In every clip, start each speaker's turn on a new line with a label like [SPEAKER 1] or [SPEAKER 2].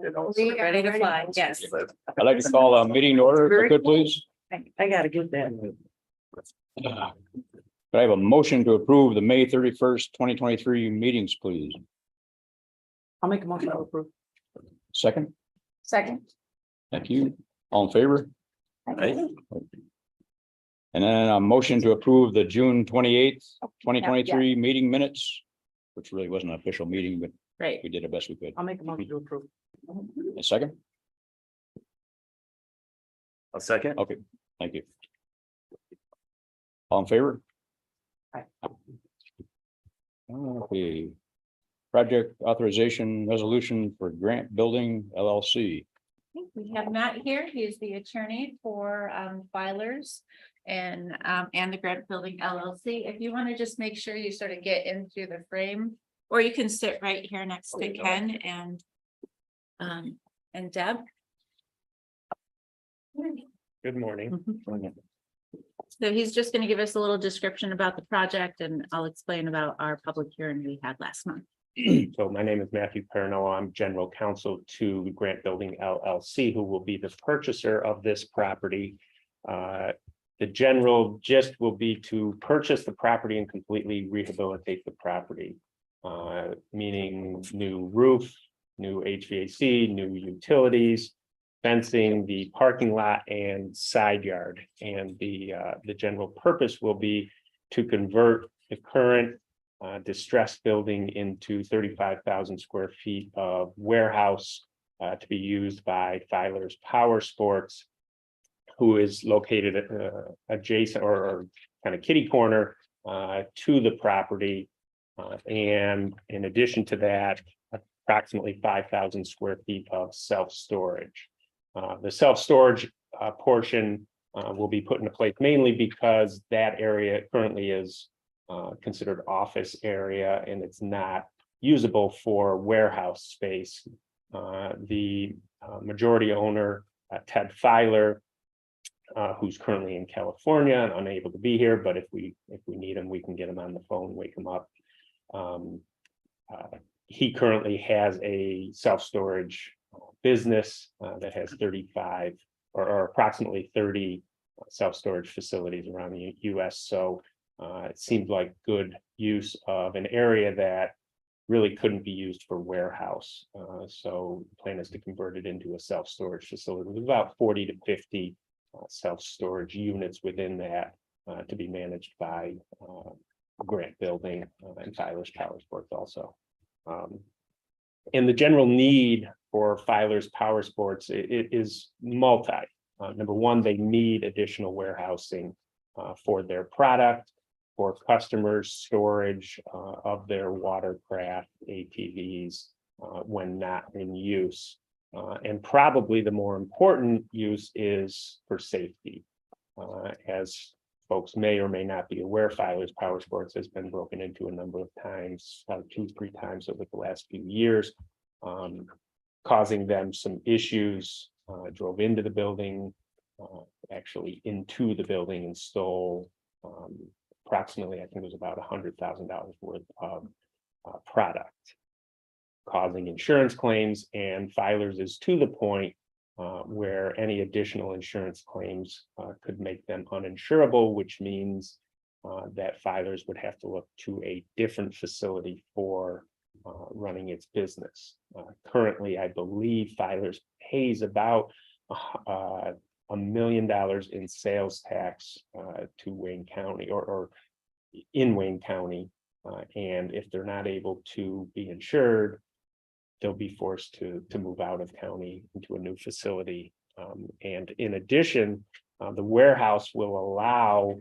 [SPEAKER 1] We are ready to fly, yes.
[SPEAKER 2] I'd like to call a meeting to order, if I could, please.
[SPEAKER 1] I gotta get that.
[SPEAKER 2] Could I have a motion to approve the May 31st, 2023 meetings, please?
[SPEAKER 1] I'll make a motion to approve.
[SPEAKER 2] Second,
[SPEAKER 1] Second.
[SPEAKER 2] thank you. All in favor? And then a motion to approve the June 28th, 2023 meeting minutes, which really wasn't an official meeting, but
[SPEAKER 1] Right,
[SPEAKER 2] we did the best we could.
[SPEAKER 1] I'll make a motion to approve.
[SPEAKER 2] A second?
[SPEAKER 3] A second.
[SPEAKER 2] Okay, thank you. All in favor?
[SPEAKER 1] Aye.
[SPEAKER 2] Okay. Project authorization resolution for Grant Building LLC.
[SPEAKER 4] We have Matt here. He is the attorney for filers and the Grant Building LLC. If you want to just make sure you sort of get into the frame, or you can sit right here next to Ken and Deb.
[SPEAKER 3] Good morning.
[SPEAKER 4] So he's just going to give us a little description about the project, and I'll explain about our public hearing we had last month.
[SPEAKER 3] So my name is Matthew Perno. I'm general counsel to Grant Building LLC, who will be the purchaser of this property. The general gist will be to purchase the property and completely rehabilitate the property. Meaning new roof, new HVAC, new utilities, fencing, the parking lot and side yard. And the general purpose will be to convert the current distressed building into 35,000 square feet of warehouse to be used by Filers Power Sports, who is located adjacent or kind of kitty corner to the property. And in addition to that, approximately 5,000 square feet of self-storage. The self-storage portion will be put into place mainly because that area currently is considered office area and it's not usable for warehouse space. The majority owner, Ted Filer, who's currently in California and unable to be here, but if we need him, we can get him on the phone, wake him up. He currently has a self-storage business that has 35 or approximately 30 self-storage facilities around the US. So it seemed like good use of an area that really couldn't be used for warehouse. So the plan is to convert it into a self-storage facility with about 40 to 50 self-storage units within that to be managed by Grant Building and Filers Power Sports also. And the general need for Filers Power Sports it is multi. Number one, they need additional warehousing for their product, for customers' storage of their watercraft ATVs when not in use. And probably the more important use is for safety. As folks may or may not be aware, Filers Power Sports has been broken into a number of times, 2-3 times over the last few years, causing them some issues. Drove into the building, actually into the building, and stole approximately, I think it was about $100,000 worth of product, causing insurance claims. And Filers is to the point where any additional insurance claims could make them uninsurable, which means that Filers would have to look to a different facility for running its business. Currently, I believe Filers pays about $1 million in sales tax to Wayne County or in Wayne County. And if they're not able to be insured, they'll be forced to move out of county into a new facility. And in addition, the warehouse will allow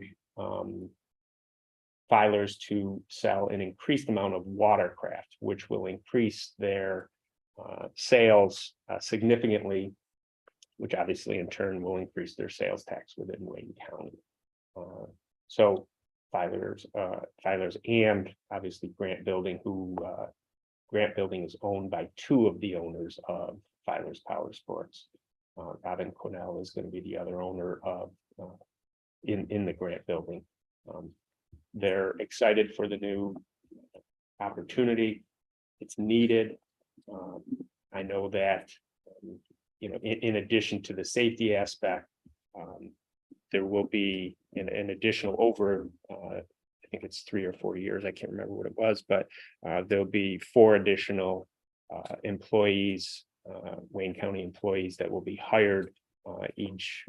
[SPEAKER 3] Filers to sell an increased amount of watercraft, which will increase their sales significantly, which obviously in turn will increase their sales tax within Wayne County. So Filers and obviously Grant Building, who Grant Building is owned by 2 of the owners of Filers Power Sports. Robin Cornell is going to be the other owner of in the Grant Building. They're excited for the new opportunity. It's needed. I know that in addition to the safety aspect, there will be an additional over, I think it's 3 or 4 years, I can't remember what it was, but there'll be 4 additional employees, Wayne County employees that will be hired each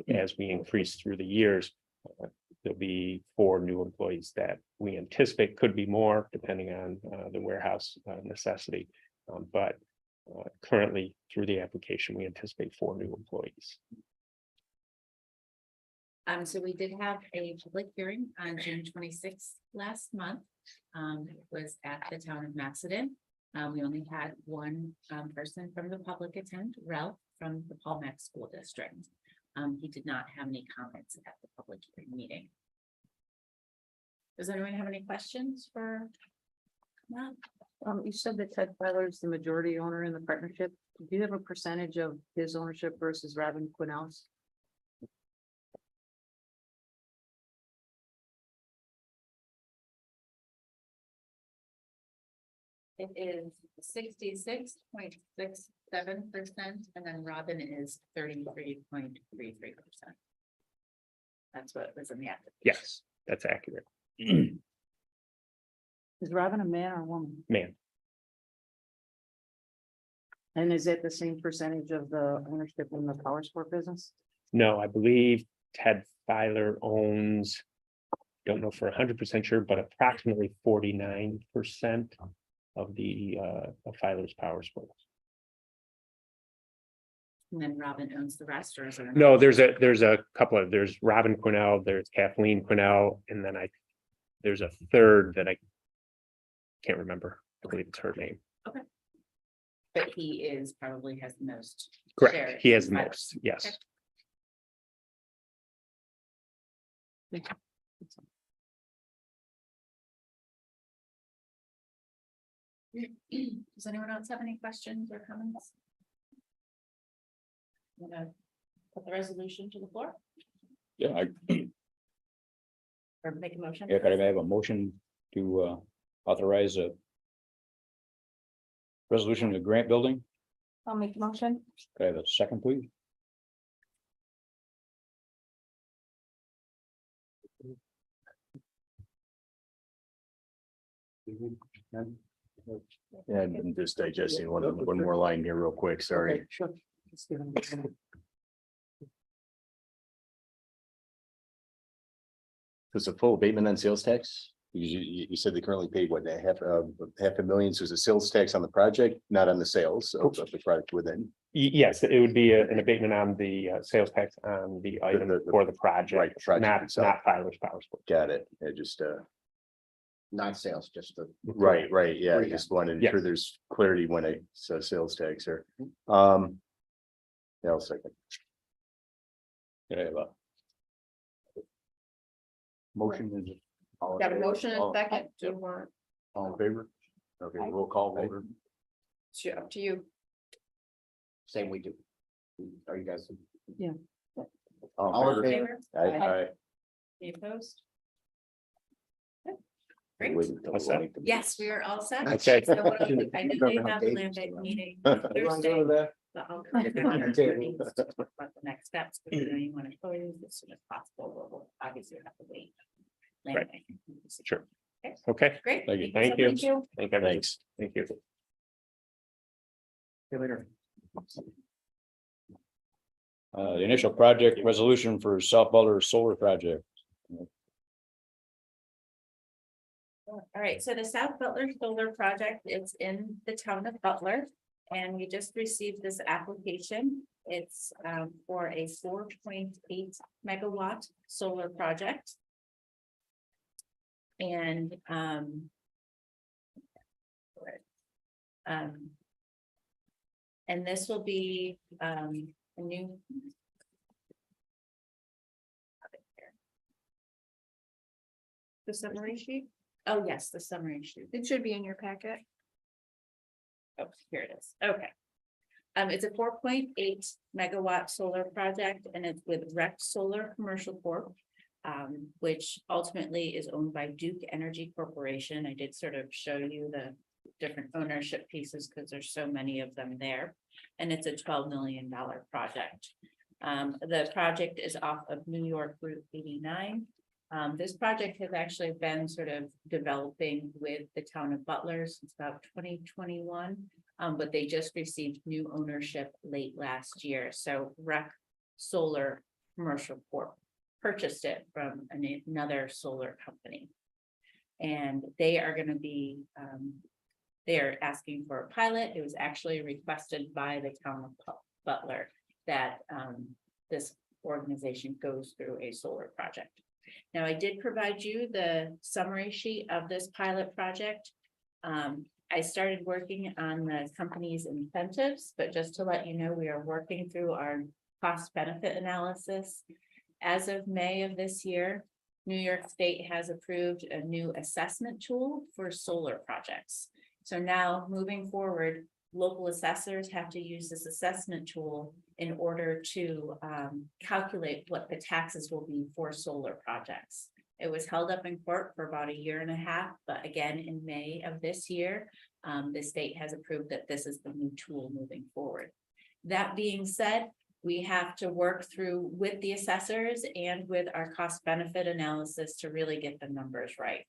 [SPEAKER 3] as we increase through the years. There'll be 4 new employees that we anticipate, could be more depending on the warehouse necessity. But currently through the application, we anticipate 4 new employees.
[SPEAKER 4] So we did have a public hearing on June 26th last month. It was at the town of Macedon. We only had one person from the public attend, Ralph from the Paul Mac School District. He did not have any comments at the public hearing meeting. Does anyone have any questions for? No.
[SPEAKER 1] You said that Ted Filer is the majority owner in the partnership. Do you have a percentage of his ownership versus Robin Quinnell's?
[SPEAKER 4] It is 66.67%, and then Robin is 33.33%. That's what was in the application.
[SPEAKER 3] Yes, that's accurate.
[SPEAKER 1] Is Robin a man or a woman?
[SPEAKER 3] Man,
[SPEAKER 1] And is it the same percentage of the ownership in the power sport business?
[SPEAKER 3] no, I believe Ted Filer owns, don't know for 100% sure, but approximately 49% of the of Filer's Power Sports.
[SPEAKER 4] And then Robin owns the rest, or is there?
[SPEAKER 3] No, there's a couple of, there's Robin Quinnell, there's Kathleen Quinnell, and then there's a third that I can't remember. I believe it's her name.
[SPEAKER 4] But he is probably has the most.
[SPEAKER 3] Correct.
[SPEAKER 4] shares
[SPEAKER 3] He has the
[SPEAKER 4] in Filer.
[SPEAKER 3] most, yes.
[SPEAKER 4] Does anyone else have any questions or comments? I'm gonna put the resolution to the floor
[SPEAKER 2] Yeah,
[SPEAKER 4] or make a motion.
[SPEAKER 2] yeah, could I have a motion to authorize a resolution of grant building?
[SPEAKER 4] I'll make a motion.
[SPEAKER 2] Could I have a second, please?
[SPEAKER 5] Yeah, I'm just digesting one more line here real quick, sorry.
[SPEAKER 1] Okay, sure. Let's give him a minute.
[SPEAKER 5] It's a full abatement on sales tax. You said they currently paid what, half a million, so it's a sales tax on the project, not on the sales of the product within.
[SPEAKER 3] Yes, it would be an abatement on the sales tax on the item for the project,
[SPEAKER 5] right, the project
[SPEAKER 3] not
[SPEAKER 5] itself.
[SPEAKER 3] Filer's Power Sports.
[SPEAKER 5] Got it. I just,
[SPEAKER 6] Not sales, just the.
[SPEAKER 5] right, yeah, I
[SPEAKER 6] Yeah.
[SPEAKER 5] just wanted,
[SPEAKER 3] Yeah.
[SPEAKER 5] sure there's clarity when I said sales tax or, yeah, I'll second.
[SPEAKER 2] Could I have a motion? Is it-
[SPEAKER 6] Got a motion and
[SPEAKER 5] All-
[SPEAKER 6] second, do you want,
[SPEAKER 5] All in favor? Okay, roll call voter.
[SPEAKER 6] it's up to you. Same we do. Are you guys?
[SPEAKER 5] All in favor?
[SPEAKER 4] Favor?
[SPEAKER 5] Aye.
[SPEAKER 4] Any opposed? Great.
[SPEAKER 5] Wait until
[SPEAKER 3] All set.
[SPEAKER 5] we-
[SPEAKER 4] Yes, we are all set.
[SPEAKER 3] Okay.
[SPEAKER 4] So what I'll do- I did leave out the land bank meeting on Thursday, but I'll come back on our attorneys to talk about the next steps, because I know you want to close as soon as possible, but we'll obviously have to wait. Land
[SPEAKER 3] Right.
[SPEAKER 4] bank.
[SPEAKER 3] Sure.
[SPEAKER 4] Okay.
[SPEAKER 3] Okay,
[SPEAKER 4] Great.
[SPEAKER 2] Thank you.
[SPEAKER 3] Thank
[SPEAKER 4] so
[SPEAKER 3] you.
[SPEAKER 4] much.
[SPEAKER 5] Thanks.
[SPEAKER 3] Thank you.
[SPEAKER 1] See you later.
[SPEAKER 2] The initial project resolution for South Butler Solar Project.
[SPEAKER 4] All right, so the South Butler Solar Project is in the town of Butler, and we just received this application. It's for a 4.8 megawatt solar project. And and this will be a new. The summary sheet? Oh, yes, the summary sheet.
[SPEAKER 6] It should be in your packet.
[SPEAKER 4] Oh, here it is. Okay. It's a 4.8 megawatt solar project, and it's with Rec Solar Commercial Corp. Which ultimately is owned by Duke Energy Corporation. I did sort of show you the different ownership pieces because there's so many of them there. And it's a $12 million project. The project is off of New York Route 89. This project has actually been sort of developing with the town of Butler since about 2021. But they just received new ownership late last year. So Rec Solar Commercial Corp purchased it from another solar company. And they are going to be, they're asking for a pilot. It was actually requested by the town of Butler that this organization goes through a solar project. Now, I did provide you the summary sheet of this pilot project. I started working on the company's incentives, but just to let you know, we are working through our cost benefit analysis. As of May of this year, New York State has approved a new assessment tool for solar projects. So now moving forward, local assessors have to use this assessment tool in order to calculate what the taxes will be for solar projects. It was held up in court for about 1.5 years, but again, in May of this year, the state has approved that this is the new tool moving forward. That being said, we have to work through with the assessors and with our cost benefit analysis to really get the numbers right.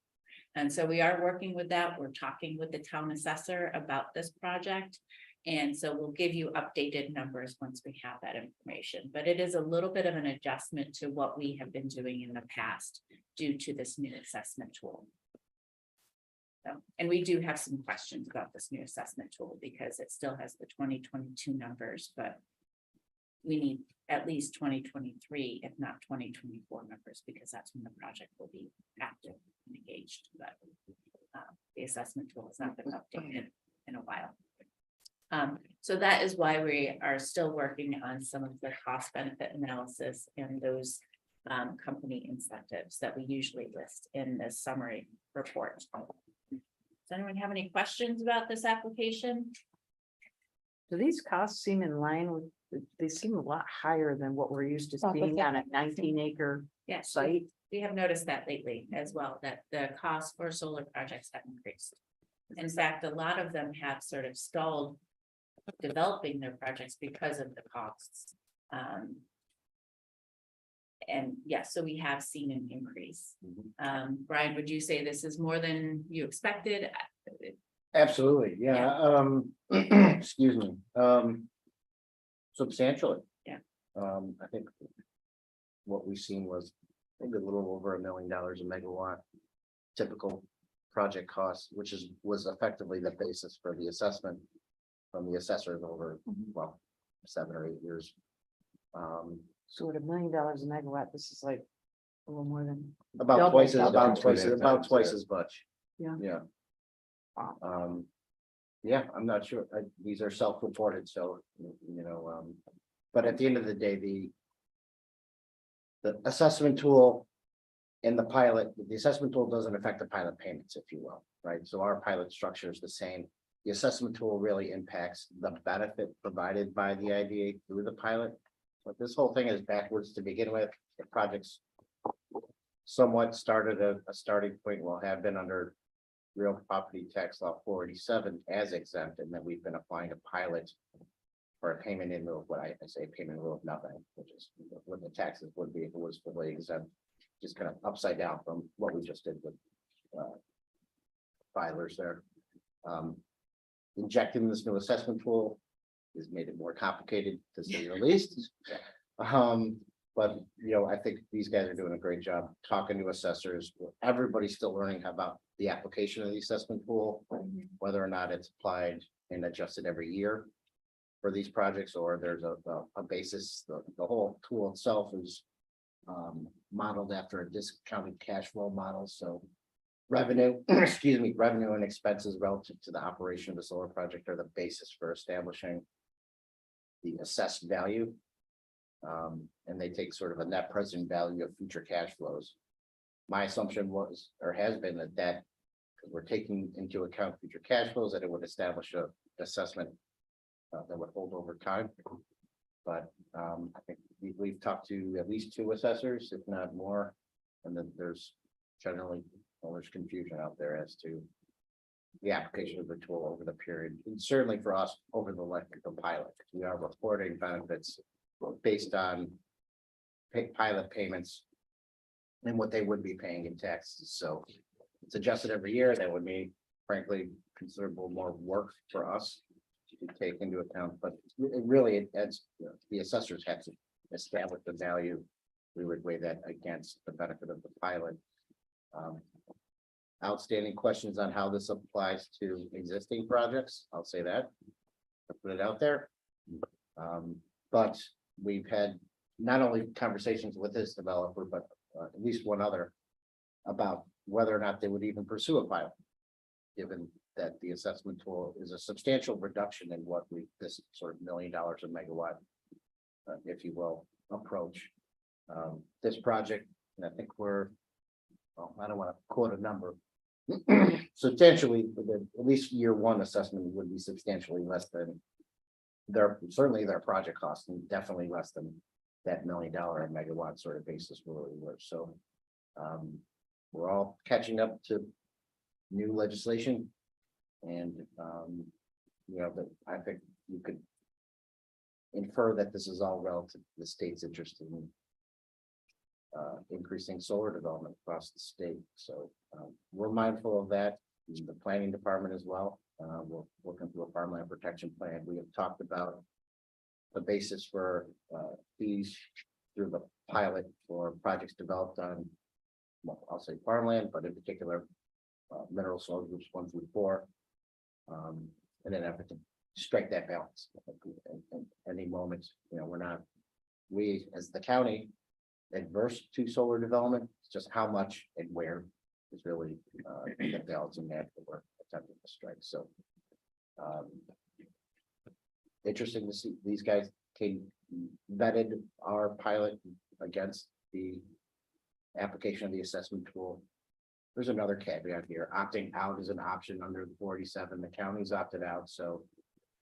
[SPEAKER 4] And so we are working with that. We're talking with the town assessor about this project. And so we'll give you updated numbers once we have that information. But it is a little bit of an adjustment to what we have been doing in the past due to this new assessment tool. So, and we do have some questions about this new assessment tool because it still has the 2022 numbers, but we need at least 2023, if not 2024 numbers, because that's when the project will be active and engaged. But the assessment tool has not been updated in a while. So that is why we are still working on some of the cost benefit analysis and those company incentives that we usually list in the summary report. Does anyone have any questions about this application?
[SPEAKER 1] Do these costs seem in line with, they seem a lot higher than what we're used to seeing on a 19-acre
[SPEAKER 4] Yes,
[SPEAKER 1] site?
[SPEAKER 4] we have noticed that lately as well, that the cost for solar projects have increased. In fact, a lot of them have sort of stalled developing their projects because of the costs. And yes, so we have seen an increase. Brian, would you say this is more than you expected?
[SPEAKER 7] Absolutely, yeah, excuse me, substantially.
[SPEAKER 4] Yeah.
[SPEAKER 7] I think what we've seen was maybe a little over $1 million a megawatt. Typical project cost, which was effectively the basis for the assessment from the assessors over, well, 7 or 8 years.
[SPEAKER 1] So at $1 million a megawatt, this is like a little more than.
[SPEAKER 7] About
[SPEAKER 1] Double.
[SPEAKER 7] twice
[SPEAKER 5] Double.
[SPEAKER 7] as much.
[SPEAKER 1] Yeah.
[SPEAKER 7] Yeah.
[SPEAKER 1] Wow.
[SPEAKER 7] Yeah, I'm not sure. These are self-reported, so, you know, but at the end of the day, the assessment tool and the pilot, the assessment tool doesn't affect the pilot payments, if you will, right? So our pilot structure is the same. The assessment tool really impacts the benefit provided by the IDA through the pilot. But this whole thing is backwards to begin with. The project's somewhat started at a starting point, will have been under real property tax law 487 as exempt, and then we've been applying a pilot for a payment in lieu of what I say payment in lieu of nothing, which is what the taxes would be if it was fully exempt, just kind of upside down from what we just did with filers there. Injecting this new assessment tool has made it more complicated, to say the least. But you know, I think these guys are doing a great job talking to assessors. Everybody's still learning about the application of the assessment tool, whether or not it's applied and adjusted every year for these projects, or there's a basis. The whole tool itself is modeled after a discounted cash flow model. So revenue, excuse me, revenue and expenses relative to the operation of the solar project are the basis for establishing the assessed value. And they take sort of a net present value of future cash flows. My assumption was, or has been, that because we're taking into account future cash flows, that it would establish a assessment that would hold over time. But I think we've talked to at least 2 assessors, if not more, and then there's generally, well, there's confusion out there as to the application of the tool over the period, and certainly for us over the life of the pilot. We are reporting benefits based on pilot payments and what they would be paying in taxes. So it's adjusted every year. That would mean, frankly, considerable more work for us to take into account, but it really, it's, the assessors have to establish the value. We would weigh that against the benefit of the pilot. Outstanding questions on how this applies to existing projects, I'll say that. I'll put it out there. But we've had not only conversations with this developer, but at least one other about whether or not they would even pursue a pilot, given that the assessment tool is a substantial reduction in what this sort of $1 million a megawatt, if you will, approach. This project, and I think well, I don't want to quote a number. Substantially, at least year one assessment would be substantially less than certainly their project cost, and definitely less than that $1 million a megawatt sort of basis where we were. So we're all catching up to new legislation, and I think you could infer that this is all relative to the state's interest in increasing solar development across the state. So we're mindful of that. The planning department as well. We're working through a farmland protection plan. We have talked about the basis for fees through the pilot for projects developed on, well, I'll say farmland, but in particular mineral soil groups 1 through 4. And then have to strike that balance. In any moment, we as the county adverse to solar development. It's just how much and where is really the balancing act that we're attempting to strike. So interesting to see these guys vetted our pilot against the application of the assessment tool. There's another caveat here. Opting out is an option under the 47. The county's opted out. So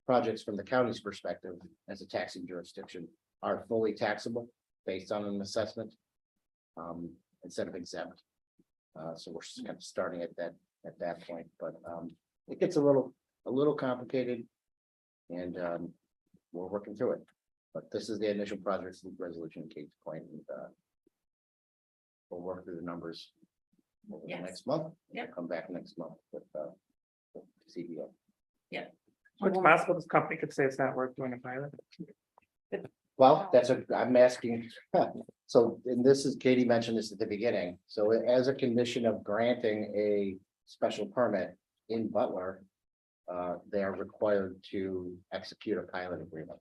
[SPEAKER 7] projects from the county's perspective as a taxing jurisdiction are fully taxable based on an assessment instead of exempt. So we're just kind of starting at that point, but it gets a little complicated, and we're working through it. But this is the initial project resolution in Kate's point, and we'll work through the numbers over the
[SPEAKER 4] Yes.
[SPEAKER 7] next month.
[SPEAKER 4] Yep.
[SPEAKER 7] Come back next month with CBO.
[SPEAKER 8] So it's possible this company could say it's not worth doing a pilot.
[SPEAKER 7] Well, I'm asking, so, and this is, Katie mentioned this at the beginning, so as a condition of granting a special permit in Butler, they are required to execute a pilot agreement.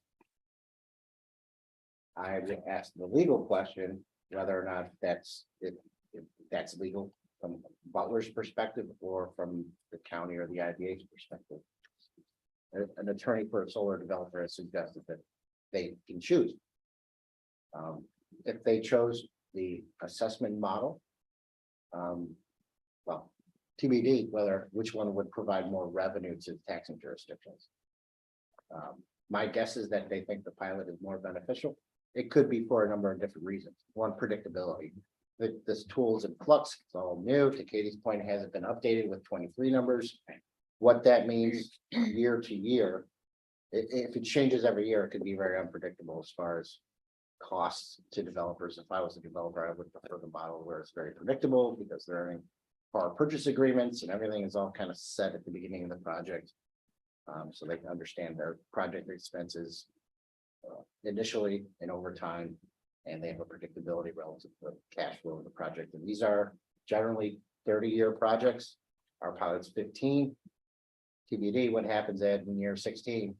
[SPEAKER 7] I would ask the legal question, whether or not that's legal from Butler's perspective or from the county or the IDA's perspective. An attorney for a solar developer has suggested that they can choose. If they chose the assessment model, well, TBD which one would provide more revenue to taxing jurisdictions. My guess is that they think the pilot is more beneficial. It could be for a number of different reasons. One, predictability. This tool is in flux. It's all new. To Katie's point, it hasn't been updated with 23 numbers. What that means year to year, if it changes every year, it could be very unpredictable as far as costs to developers. If I was a developer, I would prefer the model where it's very predictable because they're in power purchase agreements and everything is all kind of set at the beginning of the project. So they can understand their project expenses initially and over time, and they have a predictability relative to the cash flow of the project. And these are generally 30-year projects. Our pilot's 15. TBD what happens in year 16.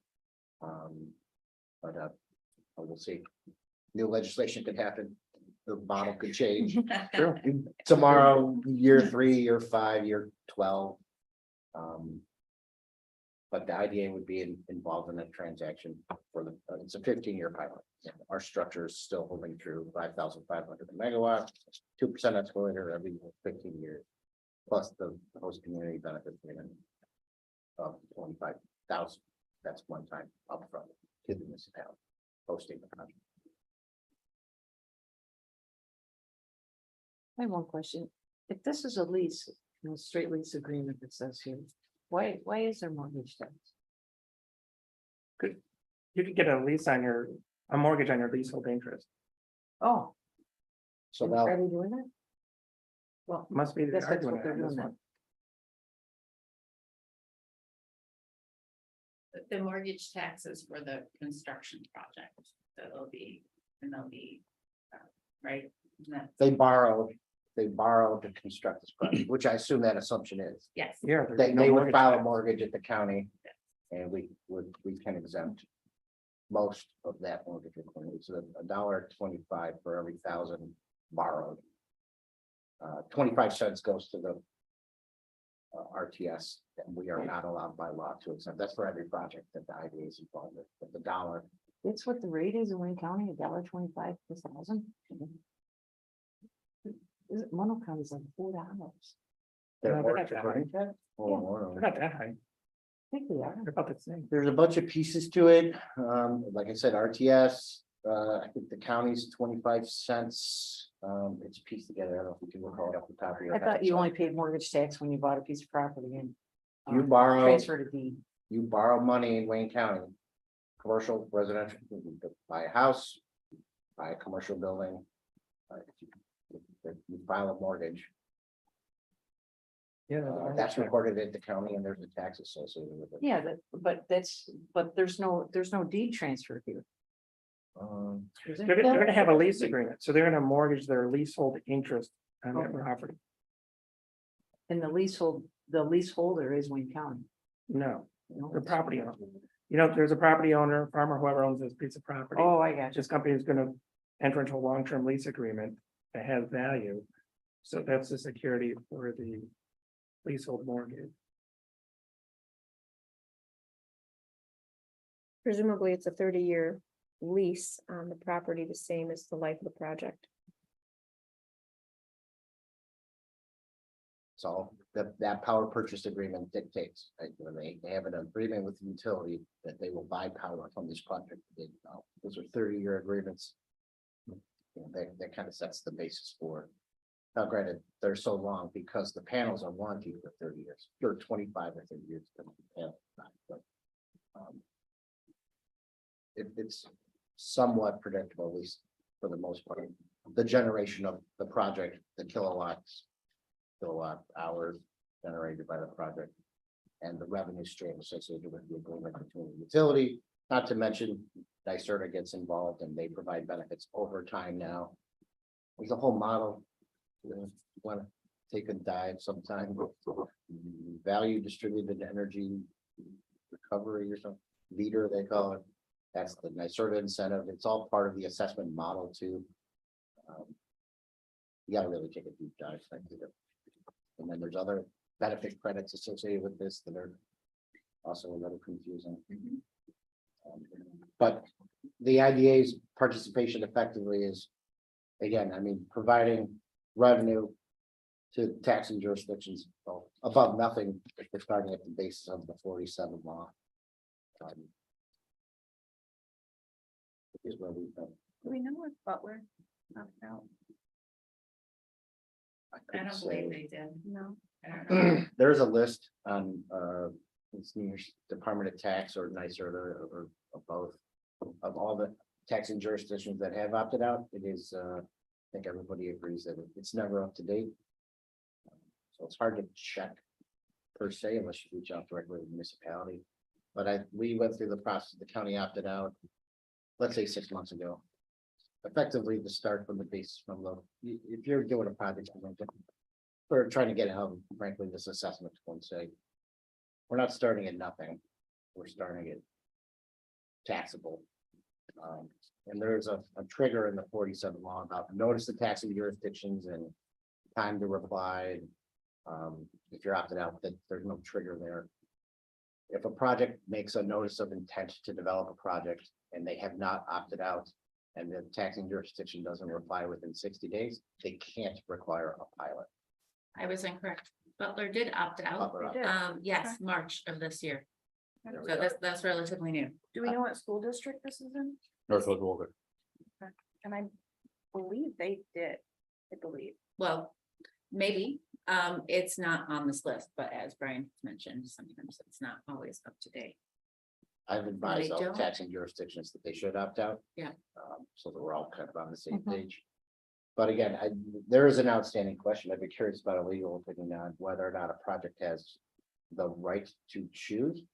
[SPEAKER 7] But we'll see. New legislation could happen. The model could change tomorrow, year 3, year 5, year 12. But the IDA would be involved in that transaction for it's a 15-year pilot. Our structure is still holding true, 5,500 a megawatt, 2% escalator every 15 years, plus the host community benefit payment of 25,000. That's one time upfront to the municipality hosting the project.
[SPEAKER 1] I have one question. If this is a lease, a straight lease agreement that says here, Why is there mortgage tax?
[SPEAKER 8] You could get a lease on a mortgage on your leasehold interest.
[SPEAKER 1] Oh,
[SPEAKER 7] So
[SPEAKER 1] are
[SPEAKER 7] now,
[SPEAKER 1] they doing that? Well,
[SPEAKER 8] Must be. they
[SPEAKER 1] guess
[SPEAKER 8] are
[SPEAKER 1] that's
[SPEAKER 8] doing
[SPEAKER 1] what
[SPEAKER 8] it
[SPEAKER 1] they're
[SPEAKER 8] on this
[SPEAKER 1] doing
[SPEAKER 8] one.
[SPEAKER 1] then.
[SPEAKER 4] The mortgage taxes for the construction project, so it'll be, and they'll be, right? Isn't that-
[SPEAKER 7] they borrowed to construct this project, which I assume that assumption is.
[SPEAKER 4] Yes.
[SPEAKER 8] Yeah. there's
[SPEAKER 7] They,
[SPEAKER 8] no
[SPEAKER 7] they would
[SPEAKER 8] mortgage
[SPEAKER 7] file a
[SPEAKER 8] tax.
[SPEAKER 7] mortgage at the county. And we can exempt most of that mortgage requirement. It's $1.25 for every 1,000 borrowed. 25 cents goes to the RTS, and we are not allowed by law to exempt. That's for every project that the IDA is involved with, but the dollar.
[SPEAKER 1] That's what the rate is in Wayne County, $1.25 per thousand. Is it, Monocounty is like $4.
[SPEAKER 7] their
[SPEAKER 8] No, they're
[SPEAKER 7] mortgage
[SPEAKER 8] not that
[SPEAKER 7] requirement. Oh,
[SPEAKER 8] They're not that high.
[SPEAKER 1] I think they are.
[SPEAKER 8] They're about the same.
[SPEAKER 7] There's a bunch of pieces to it. Like I said, RTS, I think the county's 25 cents. It's pieced together. I don't know if you can recall it off the top of your
[SPEAKER 1] I
[SPEAKER 7] head.
[SPEAKER 1] thought you only paid mortgage tax when you bought a piece of property and.
[SPEAKER 7] You borrow,
[SPEAKER 1] Transferred a deed.
[SPEAKER 7] you borrow money in Wayne County. Commercial, residential, you can buy a house, buy a commercial building. You file a mortgage,
[SPEAKER 8] Yeah.
[SPEAKER 7] that's recorded at the county and there's a tax associated with it.
[SPEAKER 1] Yeah, but there's no deed transfer here. Is there?
[SPEAKER 8] They're gonna have a lease agreement, so they're gonna mortgage their leasehold interest on that
[SPEAKER 1] Okay.
[SPEAKER 8] property.
[SPEAKER 1] And the leaseholder is Wayne County.
[SPEAKER 8] No,
[SPEAKER 1] No,
[SPEAKER 8] the
[SPEAKER 1] it's-
[SPEAKER 8] property owner. You know, there's a property owner, farmer, whoever owns this piece of property.
[SPEAKER 1] Oh, I got you.
[SPEAKER 8] This company is gonna enter into a long-term lease agreement that has value. So that's the security for the leasehold mortgage.
[SPEAKER 9] Presumably, it's a 30-year lease on the property, the same as the life of the project.
[SPEAKER 7] So that power purchase agreement dictates, right, when they have an agreement with the utility that they will buy power from this project. Those are 30-year agreements. You know, that kind of sets the basis for. Now granted, they're so long because the panels are warranted for 30 years, or 25 or 30 years. But, it's somewhat predictable, at least for the most part. The generation of the project, the kilowatt hours generated by the project. And the revenue stream associated with the agreement between the utility, not to mention NYSERDA gets involved and they provide benefits over time now. There's a whole model. Want to take a dive sometime. Value distributed energy recovery or something, leader they call it. That's the NYSERDA incentive. It's all part of the assessment model too. You gotta really take a deep dive. I think. And then there's other benefit credits associated with this that are also a little confusing. But the IDA's participation effectively is, again, I mean, providing revenue to taxing jurisdictions above nothing if they're starting at the basis of the 47 law. Is where we've been.
[SPEAKER 4] Do we know what Butler knocked out? I
[SPEAKER 7] couldn't
[SPEAKER 4] don't believe
[SPEAKER 7] say.
[SPEAKER 4] they did.
[SPEAKER 9] No.
[SPEAKER 4] I don't know.
[SPEAKER 7] There's a list on it's New York Department of Tax or NYSERDA or both of all the taxing jurisdictions that have opted out. It is I think everybody agrees that it's never up to date. So it's hard to check per se unless you reach out directly to the municipality. But we went through the process, the county opted out, let's say 6 months ago. Effectively to start from the base from the, if you're doing a project, we're trying to get out, frankly, this assessment one say. We're not starting at nothing. We're starting at taxable. And there's a trigger in the 47 law about notice of taxing jurisdictions and time to reply. If you're opted out, that there's no trigger there. If a project makes a notice of intent to develop a project and they have not opted out and the taxing jurisdiction doesn't reply within 60 days, they can't require a pilot.
[SPEAKER 4] I was incorrect. Butler did opt out.
[SPEAKER 7] Opt out.
[SPEAKER 4] Yes, March of this year.
[SPEAKER 7] There we
[SPEAKER 4] So
[SPEAKER 7] go.
[SPEAKER 4] that's relatively new.
[SPEAKER 9] Do we know what school district this is in?
[SPEAKER 2] Northwood Walker.
[SPEAKER 9] And I believe they did, I believe.
[SPEAKER 4] Well, maybe, It's not on this list, but as Brian mentioned, sometimes it's not always up to date.
[SPEAKER 7] I've advised all
[SPEAKER 4] don't.
[SPEAKER 7] taxing jurisdictions that they should opt out.
[SPEAKER 4] Yeah.
[SPEAKER 7] So that we're all kind of on the same
[SPEAKER 9] Mhm.
[SPEAKER 7] page. But again, there is an outstanding question. I'd be curious about a legal opinion on whether or not a project has the right to choose.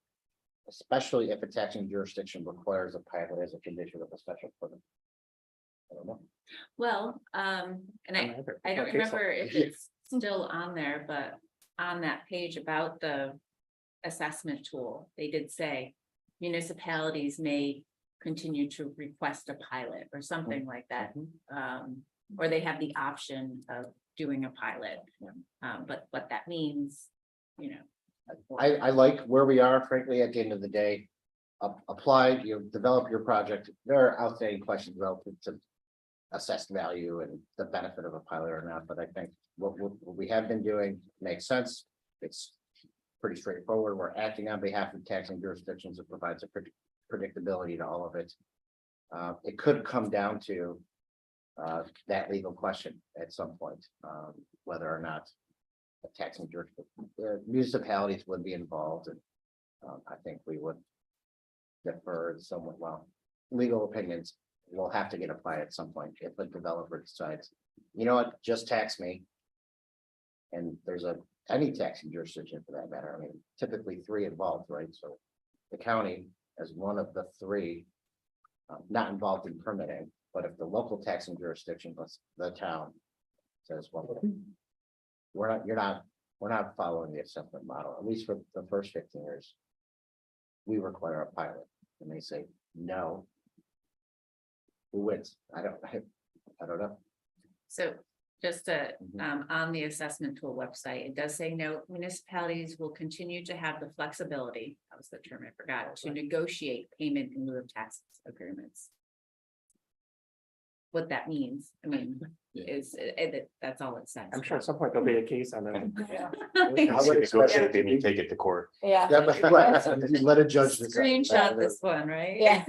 [SPEAKER 7] Especially if a taxing jurisdiction requires a pilot as a condition of a special permit. I don't know.
[SPEAKER 4] Well, and I don't
[SPEAKER 8] Okay, so-
[SPEAKER 4] remember if it's still on there, but on that page about the assessment tool, they did say municipalities may continue to request a pilot or something like that. Or they have the option of doing a pilot. But what that means, you know.
[SPEAKER 7] I like where we are, frankly, at the end of the day. Apply, develop your project. There are outstanding questions relative to assessed value and the benefit of a pilot or not, but I think what we have been doing makes sense. It's pretty straightforward. We're acting on behalf of taxing jurisdictions. It provides a predictability to all of it. It could come down to that legal question at some point, whether or not a taxing jurisdiction, municipalities would be involved, and I think we would defer somewhat. Well, legal opinions will have to get applied at some point if a developer decides, you know what, just tax me. And there's any taxing jurisdiction for that matter. I mean, typically 3 involved, right? So the county as one of the 3 not involved in permitting, but if the local taxing jurisdiction, the town says, well, we're not following the assessment model, at least for the first 15 years. We require a pilot, and they say, no. Who wins? I don't know.
[SPEAKER 4] So just
[SPEAKER 7] Mhm.
[SPEAKER 4] on the assessment tool website, it does say no, municipalities will continue to have the flexibility, that was the term I forgot, to negotiate payment in lieu of tax agreements. What that means, I mean, is, that's all it says.
[SPEAKER 8] I'm sure at some point there'll be a case on that.
[SPEAKER 5] I would expect it, then you take it to court.
[SPEAKER 9] Yeah.
[SPEAKER 7] Yeah, but let a judge decide.
[SPEAKER 4] Screenshot this one, right?
[SPEAKER 9] Yeah.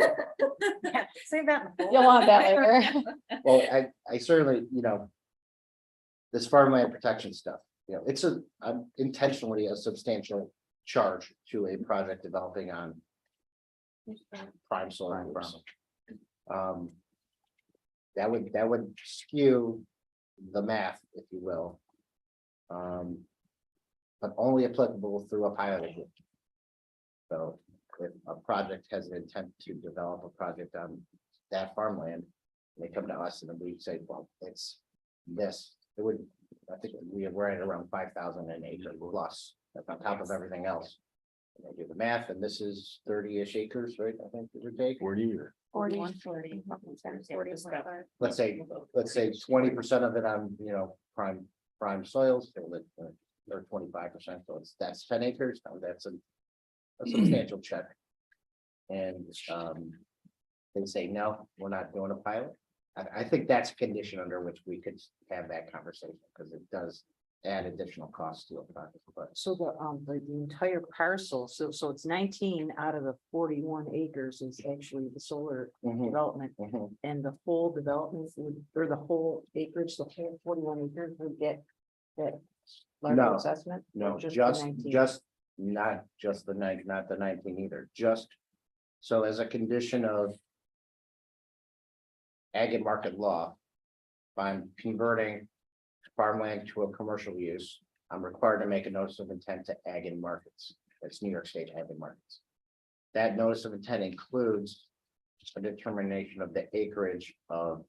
[SPEAKER 1] Say that.
[SPEAKER 9] You'll want that later.
[SPEAKER 7] Well, I certainly, this farmland protection stuff, it's intentionally a substantial charge to a project developing on prime soil. That would skew the math, if you will. But only applicable through a pilot. Agreement. So if a project has an intent to develop a project on that farmland, they come to us and then we say, well, it's this, it would, I think we're at around 5,000 an acre plus, that's on top of everything else. And they do the math, and this is 30-ish acres, right? I think it would take.
[SPEAKER 5] 40 or
[SPEAKER 9] 40.
[SPEAKER 7] Let's say 20% of it on, prime soils, or 25%, so that's 10 acres, now that's a substantial check. And they say, no, we're not doing a pilot. I think that's a condition under which we could have that conversation, because it does add additional costs to a project, but.
[SPEAKER 1] So the entire parcel, so it's 19 out of the 41 acres is actually the solar development. And the whole development would, or the whole acreage, the whole 41 acres would get that larger
[SPEAKER 7] No,
[SPEAKER 1] assessment?
[SPEAKER 7] No,
[SPEAKER 1] Or the
[SPEAKER 7] just
[SPEAKER 1] 19?
[SPEAKER 7] not just the 9, not the 19 either, just. So as a condition of ag and market law, if I'm converting farmland to a commercial use, I'm required to make a notice of intent to ag and markets. That's New York State ag and markets. That notice of intent includes a determination of the acreage of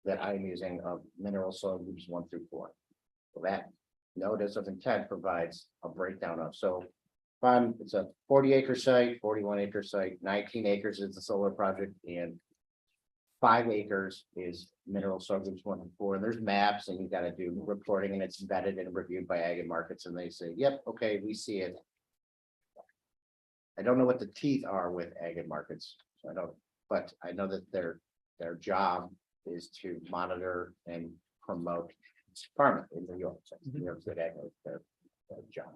[SPEAKER 7] that I'm using of mineral soil groups 1 through 4. So that notice of intent provides a breakdown of, so it's a 40-acre site, 41-acre site, 19 acres is the solar project, and 5 acres is mineral soil groups 1 and 4, and there's maps, and you got to do reporting, and it's vetted and reviewed by ag and markets, and they say, yep, okay, we see it. I don't know what the teeth are with ag and markets, so I don't, but I know that their job is to monitor and promote farming in New York. So New York State ag is their job.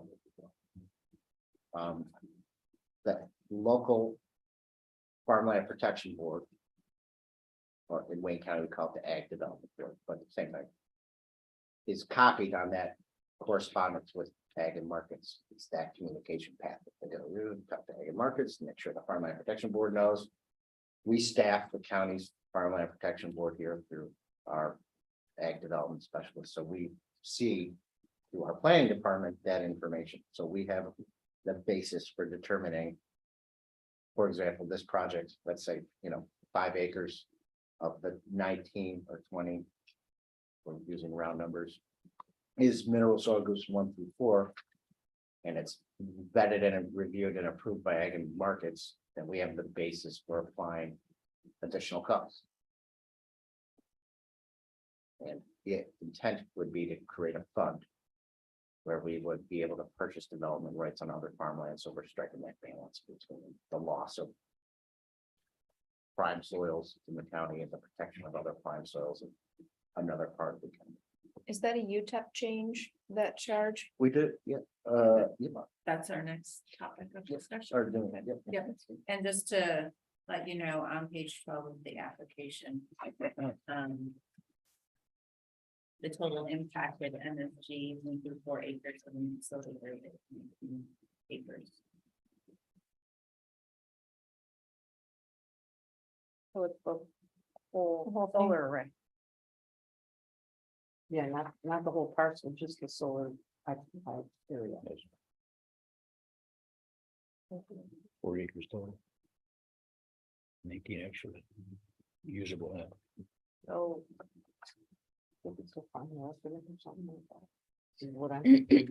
[SPEAKER 7] The local farmland protection board, or in Wayne County, we call it the Ag Development Board, but the same thing, is copied on that correspondence with Ag and Markets. It's that communication path that they go through, talk to Ag and Markets, make sure the Farmland Protection Board knows. We staff the county's Farmland Protection Board here through our ag development specialists, so we see through our planning department that information, so we have the basis for determining. For example, this project, let's say, 5 acres of the 19 or 20. We're using round numbers. Is mineral soil groups 1 through 4. And it's vetted and reviewed and approved by Ag and Markets, then we have the basis for applying additional costs. And the intent would be to create a fund where we would be able to purchase development rights on other farmland, so we're striking that balance between the loss of prime soils in the county and the protection of other prime soils in another part of the county.
[SPEAKER 9] Is that a UTEP change, that charge?
[SPEAKER 7] We did, yeah, yeah.
[SPEAKER 4] That's our next topic of discussion.
[SPEAKER 7] Started doing that, yeah.
[SPEAKER 4] Yep. And just to let you know, on page 12 of the application, the total impacted MSG 1 through 4 acres of Minnesota area, 19 acres.
[SPEAKER 9] So it's the
[SPEAKER 1] The whole solar array. Yeah, not the whole parcel, just the solar occupied area.
[SPEAKER 2] 40 acres total. 19 actually usable land.
[SPEAKER 1] So. I think it's so fun, or something like that. Is what I'm thinking.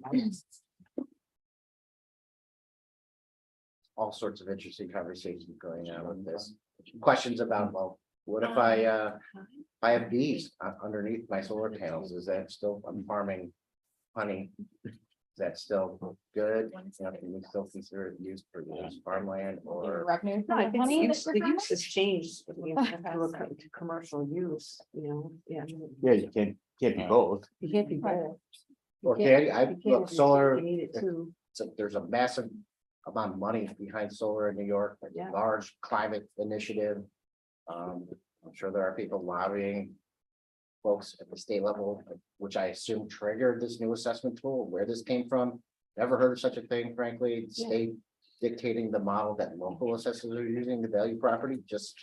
[SPEAKER 7] All sorts of interesting conversations going on with this. Questions about, well, what if I have bees underneath my solar panels? Is that still, I'm farming honey? Is that still good? Can we still consider it used for use farmland or?
[SPEAKER 9] revenue.
[SPEAKER 1] No, I think the use has changed, to commercial use, yeah.
[SPEAKER 5] Yeah, you can't be both.
[SPEAKER 1] You can't be both.
[SPEAKER 7] Or
[SPEAKER 1] You can't-
[SPEAKER 7] can I
[SPEAKER 1] you can't
[SPEAKER 7] look
[SPEAKER 1] if you
[SPEAKER 7] solar?
[SPEAKER 1] need it too.
[SPEAKER 7] So there's a massive amount of money behind solar in New York, like a
[SPEAKER 1] Yeah.
[SPEAKER 7] large climate initiative. I'm sure there are people lobbying folks at the state level, which I assume triggered this new assessment tool, where this came from. Never heard of such a thing, frankly.
[SPEAKER 1] Yeah.
[SPEAKER 7] State dictating the model that local assessors are using to value property, just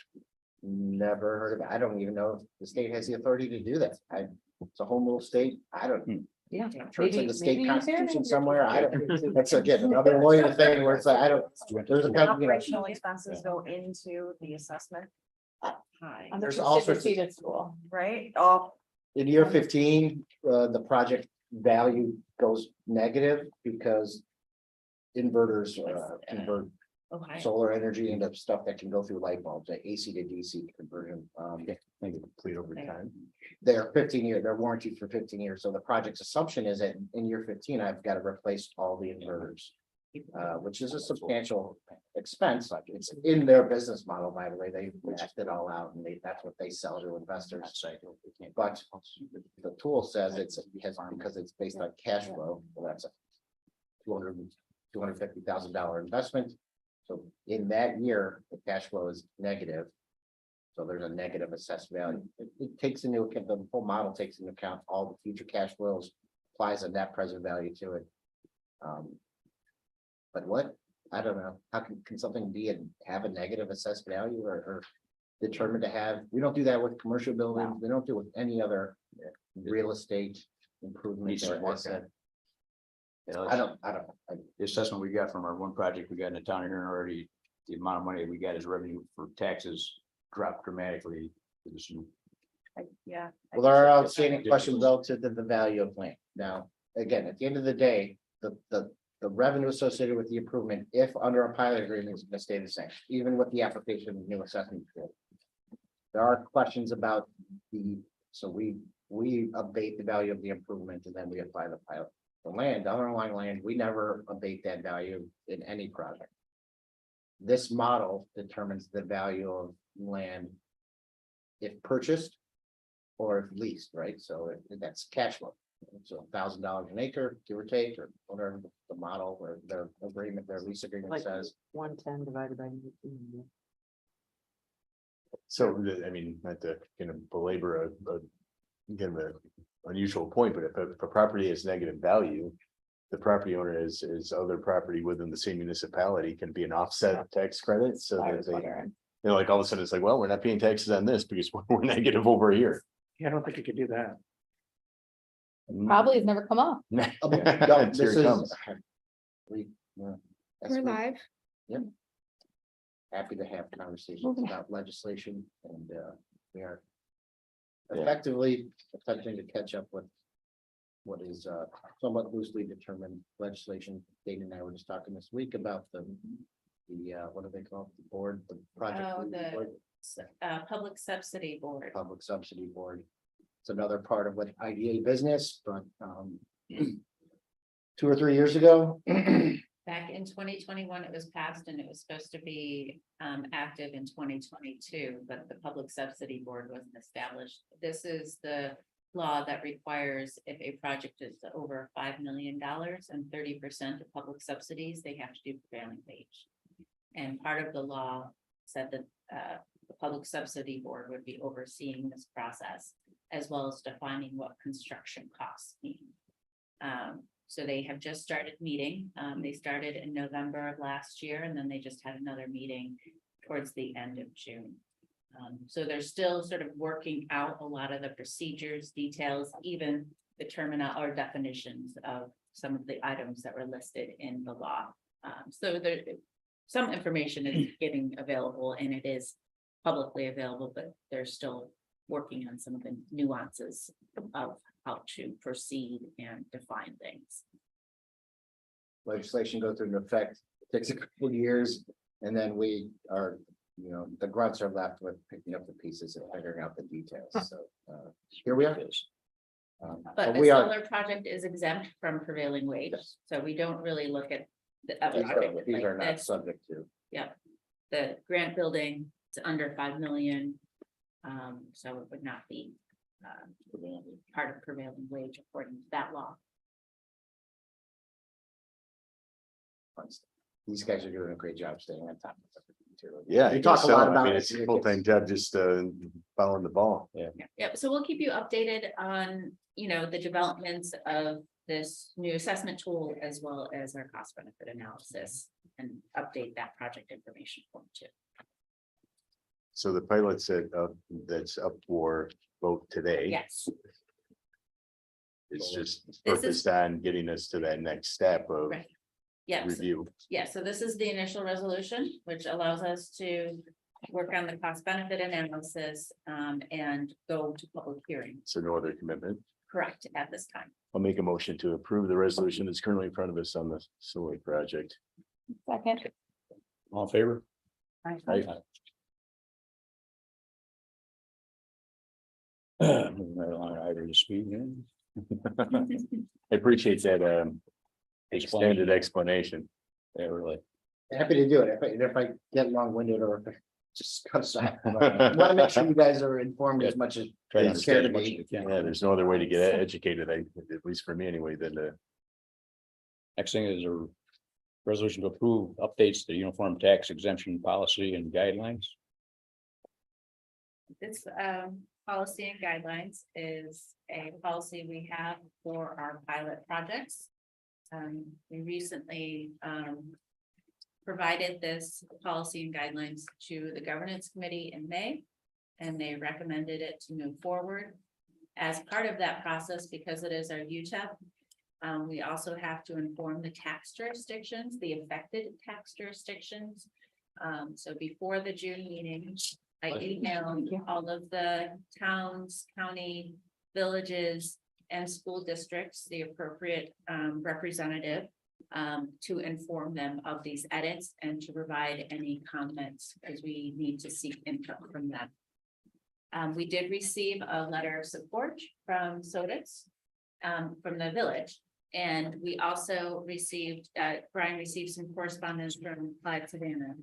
[SPEAKER 7] never heard of it. I don't even know if the state has the authority to do that. It's a home rule state. I don't.
[SPEAKER 1] Yeah.
[SPEAKER 7] I'm sure it's in the state
[SPEAKER 1] maybe
[SPEAKER 7] constitution somewhere. I don't, that's again, another lawyer thing where it's like, I don't, there's a company,
[SPEAKER 10] Operational expenses go into the assessment,
[SPEAKER 4] Hi.
[SPEAKER 7] there's all sorts of.
[SPEAKER 10] school, right? Oh,
[SPEAKER 7] In year 15, the project value goes negative because inverters convert
[SPEAKER 4] Okay.
[SPEAKER 7] solar energy into stuff that can go through light bulbs, like AC to DC conversion.
[SPEAKER 5] Make it complete over time.
[SPEAKER 7] They're 15-year, they're warranted for 15 years. So the project's assumption is that in year 15, I've got to replace all the inverters. Which is a substantial expense, like it's in their business model, by the way, they mapped it all out and that's what they sell to investors. But the tool says because it's based on cash flow, well, that's a $250,000 investment. So in that year, the cash flow is negative. So there's a negative assessed value. It takes into account, the whole model takes into account all the future cash flows, applies a net present value to it. But what, I don't know, how can something have a negative assessed value or determined to have, we don't do that with commercial buildings, we don't do it with any other real estate improvement
[SPEAKER 2] Needs to
[SPEAKER 7] or
[SPEAKER 2] work
[SPEAKER 7] asset.
[SPEAKER 2] Yeah,
[SPEAKER 7] I don't know.
[SPEAKER 2] The assessment we got from our one project we got in the town here already, the amount of money we got as revenue for taxes dropped dramatically.
[SPEAKER 10] yeah.
[SPEAKER 7] Well, there are outstanding questions relative to the value of land. Now, again, at the end of the day, the revenue associated with the improvement, if under a pilot agreement, is going to stay the same, even with the application of new assessment. There are questions about so we abate the value of the improvement and then we apply the pilot. The land, the underlying land, we never abate that value in any project. This model determines the value of land if purchased or if leased, right? So that's cash flow. So $1,000 an acre, give or take, or whatever the model or their agreement, their lease agreement
[SPEAKER 1] Like
[SPEAKER 7] says.
[SPEAKER 1] 110 divided by 19.
[SPEAKER 5] So, I mean, not to kind of belabor a Kind of an unusual point, but if a property has negative value, the property owner is other property within the same municipality can be an offset tax credit, so
[SPEAKER 9] I
[SPEAKER 5] that
[SPEAKER 9] was
[SPEAKER 5] they,
[SPEAKER 9] wondering.
[SPEAKER 5] like all of a sudden it's like, well, we're not paying taxes on this because we're negative over here.
[SPEAKER 8] Yeah, I don't think you could do that.
[SPEAKER 9] Probably has never come up.
[SPEAKER 5] No,
[SPEAKER 7] No,
[SPEAKER 5] here
[SPEAKER 7] this
[SPEAKER 5] it
[SPEAKER 7] is-
[SPEAKER 5] comes.
[SPEAKER 7] That's
[SPEAKER 9] We're
[SPEAKER 7] good.
[SPEAKER 9] live.
[SPEAKER 7] Happy to have conversations
[SPEAKER 9] Moving.
[SPEAKER 7] about legislation and we are
[SPEAKER 5] Yeah.
[SPEAKER 7] effectively attempting to catch up with what is somewhat loosely determined legislation. Dana and I were just talking this week about the what do they call it? The board, the project.
[SPEAKER 4] Oh, the-
[SPEAKER 7] board,
[SPEAKER 4] Public Subsidy Board.
[SPEAKER 7] Public Subsidy Board. It's another part of what IDA business, but 2 or 3 years ago.
[SPEAKER 4] Back in 2021, it was passed and it was supposed to be active in 2022, but the Public Subsidy Board wasn't established. This is the law that requires if a project is over $5 million and 30% of public subsidies, they have to do prevailing wage. And part of the law said that the Public Subsidy Board would be overseeing this process, as well as defining what construction costs mean. So they have just started meeting. They started in November of last year, and then they just had another meeting towards the end of June. So they're still sort of working out a lot of the procedures, details, even the terminal or definitions of some of the items that were listed in the law. So there, some information is getting available and it is publicly available, but they're still working on some of the nuances of how to proceed and define things.
[SPEAKER 7] Legislation goes into effect, takes a couple of years, and then we are, the grunts are left with picking up the pieces and figuring out the details, so here we are.
[SPEAKER 4] But
[SPEAKER 7] We
[SPEAKER 4] a
[SPEAKER 7] are,
[SPEAKER 4] solar project is exempt from prevailing wage,
[SPEAKER 7] Yes.
[SPEAKER 4] so we don't really look at the
[SPEAKER 7] these are not
[SPEAKER 4] like
[SPEAKER 7] subject to.
[SPEAKER 4] the grant building, it's under 5 million. So it would not be part of prevailing wage according to that law.
[SPEAKER 7] These guys are doing a great job staying on top of everything too.
[SPEAKER 5] Yeah,
[SPEAKER 7] We
[SPEAKER 5] I
[SPEAKER 7] talk
[SPEAKER 5] guess
[SPEAKER 7] a
[SPEAKER 5] so.
[SPEAKER 7] lot
[SPEAKER 5] I
[SPEAKER 7] about
[SPEAKER 5] mean,
[SPEAKER 7] it.
[SPEAKER 5] it's a full-time job, just following the ball.
[SPEAKER 4] Yep, so we'll keep you updated on, the developments of this new assessment tool as well as our cost benefit analysis and update that project information form too.
[SPEAKER 5] So the pilot said that's up for vote today.
[SPEAKER 4] Yes,
[SPEAKER 5] It's just
[SPEAKER 4] This is-
[SPEAKER 5] focused on getting us to that next step of
[SPEAKER 4] right. Yes,
[SPEAKER 5] review.
[SPEAKER 4] yeah, so this is the initial resolution, which allows us to work on the cost benefit analysis and go to public hearing.
[SPEAKER 5] So no other commitment.
[SPEAKER 4] Correct, at this time.
[SPEAKER 5] I'll make a motion to approve the resolution that's currently in front of us on the solar project.
[SPEAKER 9] Second.
[SPEAKER 2] All in favor?
[SPEAKER 5] Aye.
[SPEAKER 2] Moving right along, Ira, speed,
[SPEAKER 5] I appreciate that extended explanation.
[SPEAKER 2] yeah, really.
[SPEAKER 7] Happy to do it. If I get long-winded or if it just comes out. Want to make sure you guys are informed as much as.
[SPEAKER 2] Try to
[SPEAKER 7] as care
[SPEAKER 2] understand
[SPEAKER 7] to
[SPEAKER 2] as much
[SPEAKER 7] be.
[SPEAKER 2] as you can.
[SPEAKER 5] Yeah, there's no other way to get educated, at least for me anyway, than to.
[SPEAKER 2] Next thing is a resolution to approve updates to the uniform tax exemption policy and guidelines.
[SPEAKER 4] This policy and guidelines is a policy we have for our pilot projects. We recently provided this policy and guidelines to the governance committee in May, and they recommended it to move forward. As part of that process, because it is our UTEP, we also have to inform the tax jurisdictions, the affected tax jurisdictions. So before the June meeting, I emailed all of the towns, county, villages, and school districts, the appropriate representative, to inform them of these edits and to provide any comments, because we need to seek input from them. We did receive a letter of support from Sodix, from the village. And we also received, Brian received some correspondence from Clyde Savannah.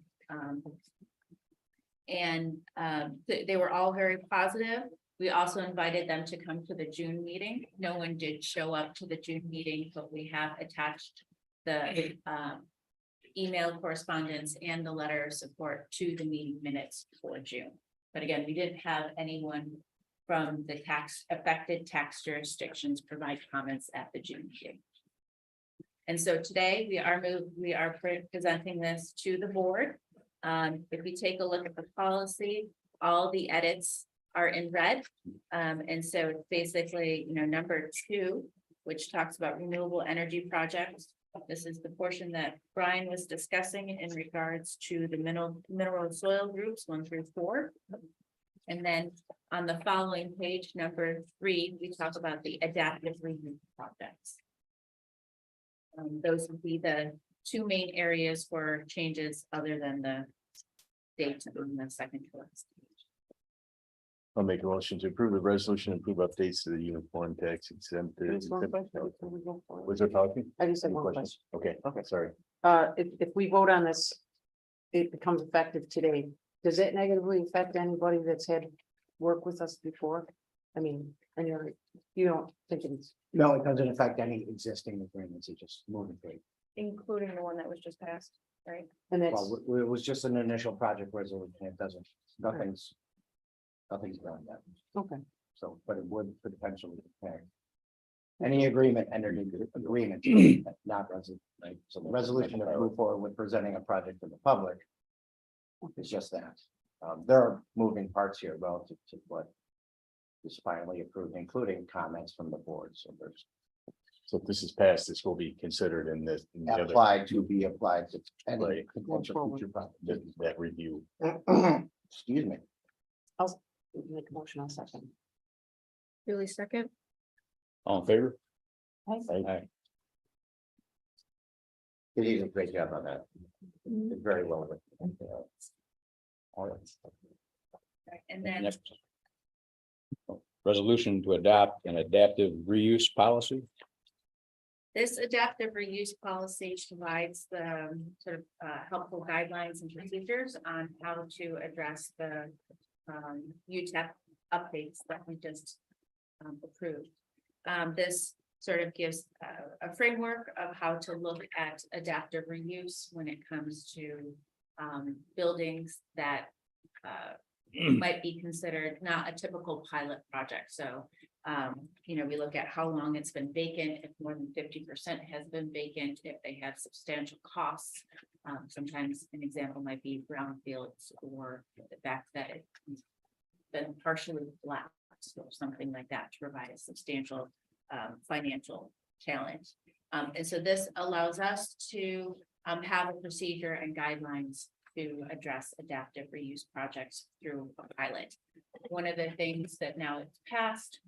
[SPEAKER 4] They were all very positive. We also invited them to come to the June meeting. No one did show up to the June meeting, but we have attached the email correspondence and the letter of support to the meeting minutes for June. But again, we didn't have anyone from the affected tax jurisdictions provide comments at the June meeting. And so today we are presenting this to the board. If we take a look at the policy, all the edits are in red. And so it's basically, number 2, which talks about renewable energy projects. This is the portion that Brian was discussing in regards to the mineral and soil groups 1 through 4. And then on the following page, number 3, we talk about the adaptive reuse projects. Those would be the 2 main areas for changes other than the date on the second to last page.
[SPEAKER 5] I'll make a motion to approve the resolution, approve updates to the uniform tax exempt.
[SPEAKER 1] There's one question before we go forward.
[SPEAKER 5] Was there talking?
[SPEAKER 1] I just had
[SPEAKER 5] Any
[SPEAKER 1] one
[SPEAKER 5] questions?
[SPEAKER 1] question.
[SPEAKER 5] Okay, sorry.
[SPEAKER 1] If we vote on this, it becomes effective today. Does it negatively affect anybody that's had work with us before? I mean, and you don't think it's,
[SPEAKER 7] No, it doesn't affect any existing agreements, it just moving forward.
[SPEAKER 9] Including the one that was just passed, right?
[SPEAKER 1] and it's,
[SPEAKER 7] Well, it was just an initial project resolution, it doesn't, nothing's done yet,
[SPEAKER 1] okay,
[SPEAKER 7] so, but it would potentially impact any agreement entered into agreement, not resident, right? So the resolution to move forward with presenting a project to the public is just that. There are moving parts here relative to what is finally approved, including comments from the board, so there's
[SPEAKER 5] So if this is passed, this will be considered in the other,
[SPEAKER 7] applied to be applied to any
[SPEAKER 5] Right.
[SPEAKER 7] potential future project.
[SPEAKER 5] that review.
[SPEAKER 7] Excuse me.
[SPEAKER 1] I'll make a motion on second.
[SPEAKER 9] Julie second.
[SPEAKER 2] All in favor?
[SPEAKER 1] Aye.
[SPEAKER 2] Aye.
[SPEAKER 7] He did a great job on that. Did very well with it. All right.
[SPEAKER 4] And then
[SPEAKER 2] Next. Resolution to adopt an adaptive reuse policy.
[SPEAKER 4] this adaptive reuse policy provides the sort of helpful guidelines and procedures on how to address the UTEP updates that we just approved. This sort of gives a framework of how to look at adaptive reuse when it comes to buildings that might be considered not a typical pilot project. So, we look at how long it's been vacant, if more than 50% has been vacant, if they have substantial costs. Sometimes an example might be brownfields, or the fact that it's been partially collapsed or something like that to provide a substantial financial challenge. And so this allows us to have a procedure and guidelines to address adaptive reuse projects through a pilot. One of the things that now it's passed,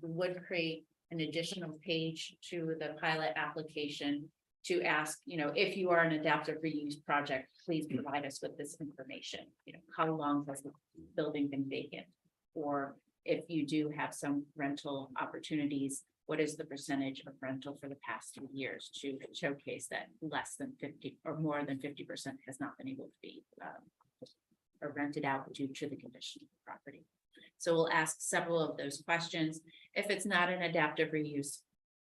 [SPEAKER 4] we would create an additional page to the pilot application to ask, if you are an adaptive reuse project, please provide us with this information. How long has the building been vacant? Or if you do have some rental opportunities, what is the percentage of rental for the past 2 years to showcase that less than 50 or more than 50% has not been able to be or rented out due to the condition of the property. So we'll ask several of those questions. If it's not an adaptive reuse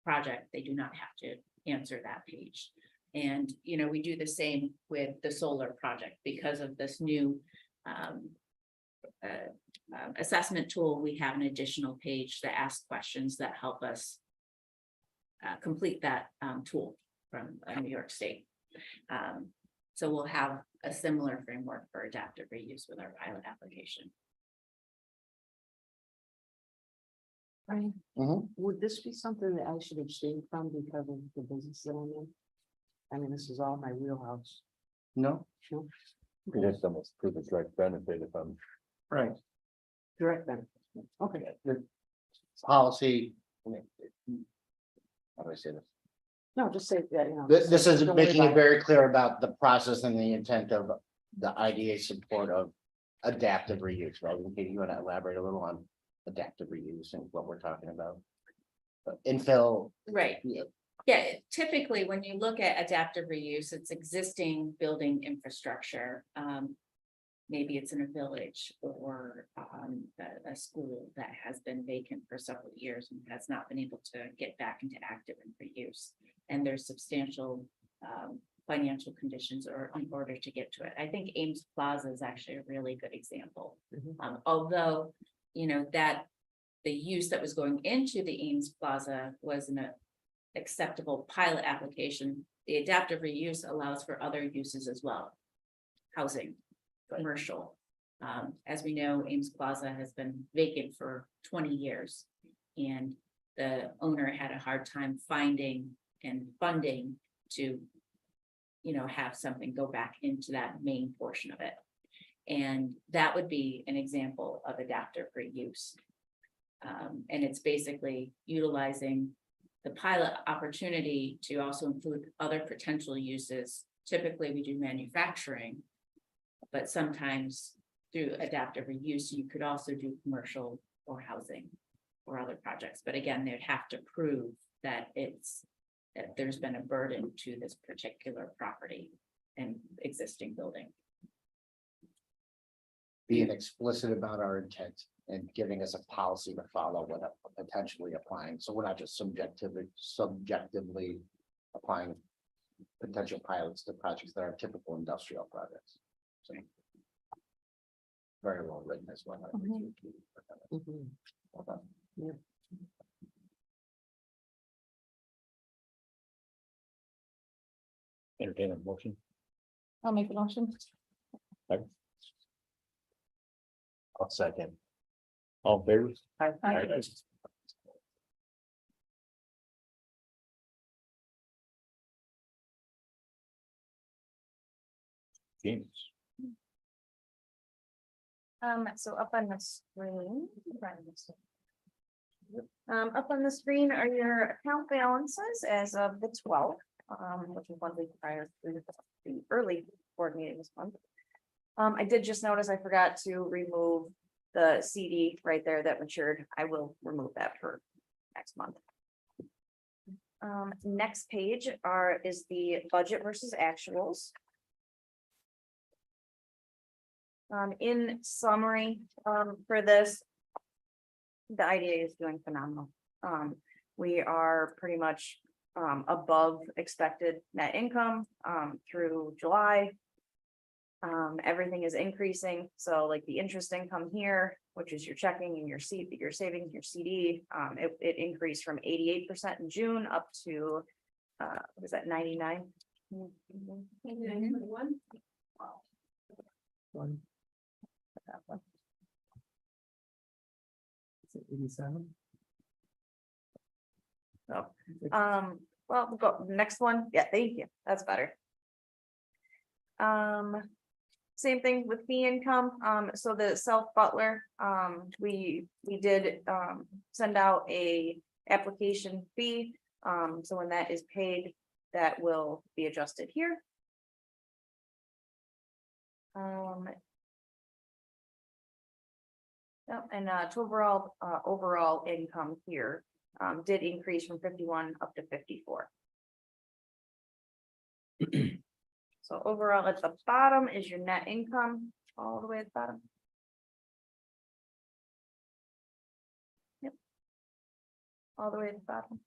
[SPEAKER 4] project, they do not have to answer that page. And, we do the same with the solar project because of this new assessment tool. We have an additional page that asks questions that help us complete that tool from New York State. So we'll have a similar framework for adaptive reuse with our pilot application.
[SPEAKER 1] Right.
[SPEAKER 7] Mhm.
[SPEAKER 1] Would this be something that I should abstain from because of the business that I'm in? I mean, this is all my wheelhouse.
[SPEAKER 7] No,
[SPEAKER 1] Sure.
[SPEAKER 5] It has almost prove a direct benefit if I'm.
[SPEAKER 8] Right.
[SPEAKER 1] Direct benefit. Okay,
[SPEAKER 7] the policy. How do I say this?
[SPEAKER 1] no, just say that,
[SPEAKER 7] This is
[SPEAKER 1] Don't worry
[SPEAKER 7] making
[SPEAKER 1] about
[SPEAKER 7] it very clear about the process and the intent of the IDA support of adaptive reuse, right? Okay, you want to elaborate a little on adaptive reuse and what we're talking about? Infill.
[SPEAKER 4] Right. Yeah, typically, when you look at adaptive reuse, it's existing building infrastructure. Maybe it's in a village or a school that has been vacant for several years and has not been able to get back into active and reuse. And there's substantial financial conditions or in order to get to it. I think Ames Plaza is actually a really good example.
[SPEAKER 1] Mhm.
[SPEAKER 4] Although, that the use that was going into the Ames Plaza was an acceptable pilot application. The adaptive reuse allows for other uses as well. Housing, commercial. As we know, Ames Plaza has been vacant for 20 years. And the owner had a hard time finding and funding to, have something go back into that main portion of it. And that would be an example of adaptive reuse. And it's basically utilizing the pilot opportunity to also include other potential uses. Typically, we do manufacturing, but sometimes through adaptive reuse, you could also do commercial or housing or other projects. But again, they'd have to prove that there's been a burden to this particular property and existing building.
[SPEAKER 7] Being explicit about our intent and giving us a policy to follow when potentially applying. So we're not just subjectively applying potential pilots to projects that are typical industrial projects. So very well written as well. Well done.
[SPEAKER 2] Entertain a motion.
[SPEAKER 1] I'll make the motion.
[SPEAKER 5] I'll second.
[SPEAKER 2] All in favor?
[SPEAKER 1] Aye.
[SPEAKER 2] James.
[SPEAKER 9] So up on the screen. Up on the screen are your account balances as of the 12th, which is 1 week prior to the early board meeting this month. I did just notice I forgot to remove the CD right there that matured. I will remove that for next month. Next page is the budget versus actuals. In summary, for this, the IDA is doing phenomenal. We are pretty much above expected net income through July. Everything is increasing. So like the interest income here, which is your checking and your savings, your CD, it increased from 88% in June up to what is that, 99?
[SPEAKER 8] One. Is it 87?
[SPEAKER 9] Well, we'll go next one. Yeah, thank you. That's better. Same thing with fee income. So the Self Butler, we did send out a application fee. So when that is paid, that will be adjusted here. And to overall income here did increase from 51 up to 54. So overall at the bottom is your net income, all the way at the bottom. Yep. All the way at the bottom.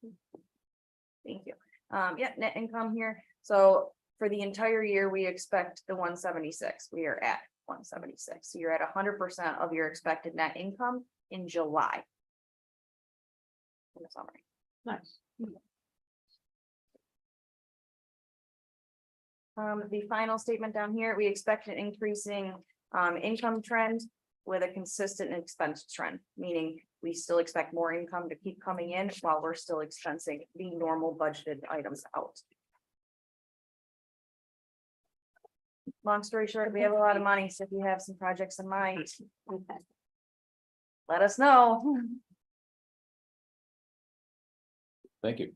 [SPEAKER 9] Thank you. Yeah, net income here. So for the entire year, we expect the 176. We are at 176. So you're at 100% of your expected net income in July. In the summary.
[SPEAKER 1] Nice.
[SPEAKER 9] The final statement down here, we expect an increasing income trend with a consistent expense trend, meaning we still expect more income to keep coming in while we're still expensing the normal budgeted items out. Long story short, we have a lot of money, so if you have some projects in mind, let us know.
[SPEAKER 2] Thank you.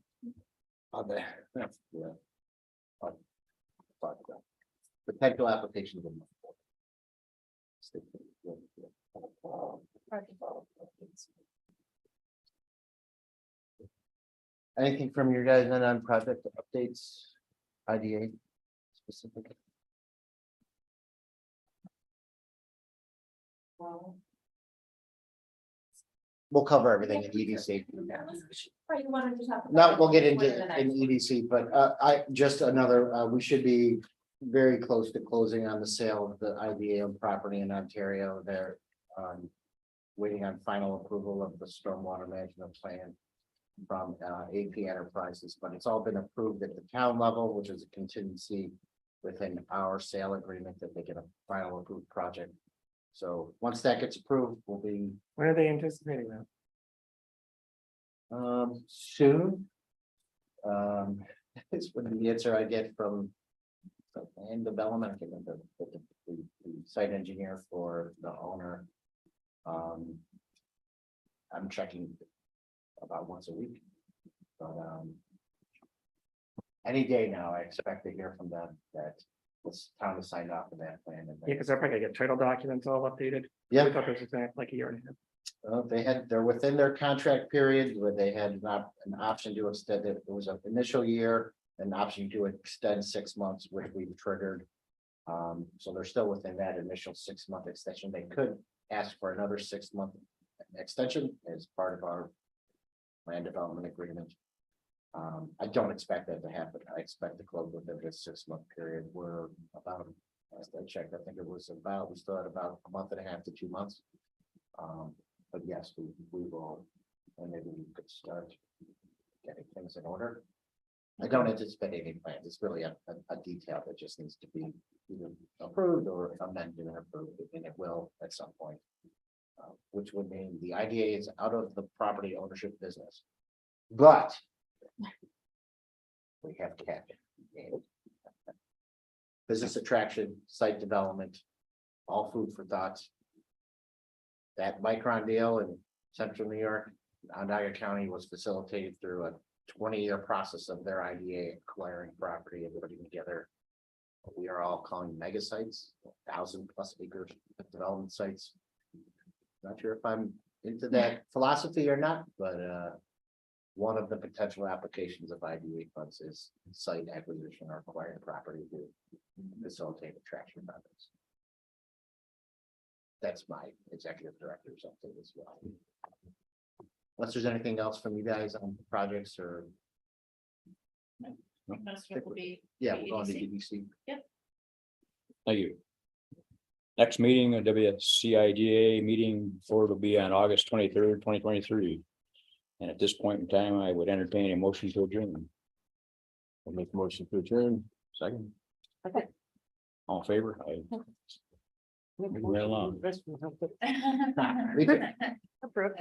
[SPEAKER 7] Potential application of anything from your guys on project updates, IDA specific? We'll cover everything in EDC. No, we'll get into in EDC, but just another, we should be very close to closing on the sale of the IDA property in Ontario there. waiting on final approval of the stormwater management plan from AP Enterprises, but it's all been approved at the town level, which is a contingency within our sale agreement that they get a final approved project. So once that gets approved, we'll be
[SPEAKER 8] When are they anticipating that?
[SPEAKER 7] soon. It's when the answer I get from the land development, I think the site engineer for the owner. I'm checking about once a week, but any day now, I expect to hear from them that it's time to sign off on that plan. And
[SPEAKER 8] Yeah, because they're probably gonna get title documents all updated.
[SPEAKER 7] Yeah.
[SPEAKER 8] We thought this was like a year and a half.
[SPEAKER 7] They're within their contract period where they had not an option to extend it. It was an initial year, an option to extend 6 months, which we triggered. So they're still within that initial 6-month extension. They could ask for another 6-month extension as part of our land development agreement. I don't expect that to happen. I expect to close within this 6-month period. We're about, last I checked, I think it was about, we still had about a month and a half to 2 months. But yes, we will, and maybe we could start getting things in order. I don't anticipate any plans. It's really a detail that just needs to be either approved or amended and approved, and it will at some point. Which would mean the IDA is out of the property ownership business. But we have kept business attraction, site development, all food for thought. That Micron deal in central New York, Onondaga County was facilitated through a 20-year process of their IDA acquiring property and putting together what we are all calling mega sites, 1,000+ acre development sites. Not sure if I'm into that philosophy or not, but one of the potential applications of IDA funds is site acquisition or acquiring property to facilitate attraction projects. That's my executive director or something as well. Unless there's anything else from you guys on projects or,
[SPEAKER 4] Most of it will be.
[SPEAKER 7] yeah, we're going to
[SPEAKER 4] EDC.
[SPEAKER 7] DDC.
[SPEAKER 2] Thank you. Next meeting, a WCIDA meeting, for will be on August 23rd, 2023. And at this point in time, I would entertain a motion to adjourn.
[SPEAKER 5] I'll make a motion to adjourn. Second.
[SPEAKER 2] All in favor? Aye. Moving right along.
[SPEAKER 7] We could-
[SPEAKER 9] Approved.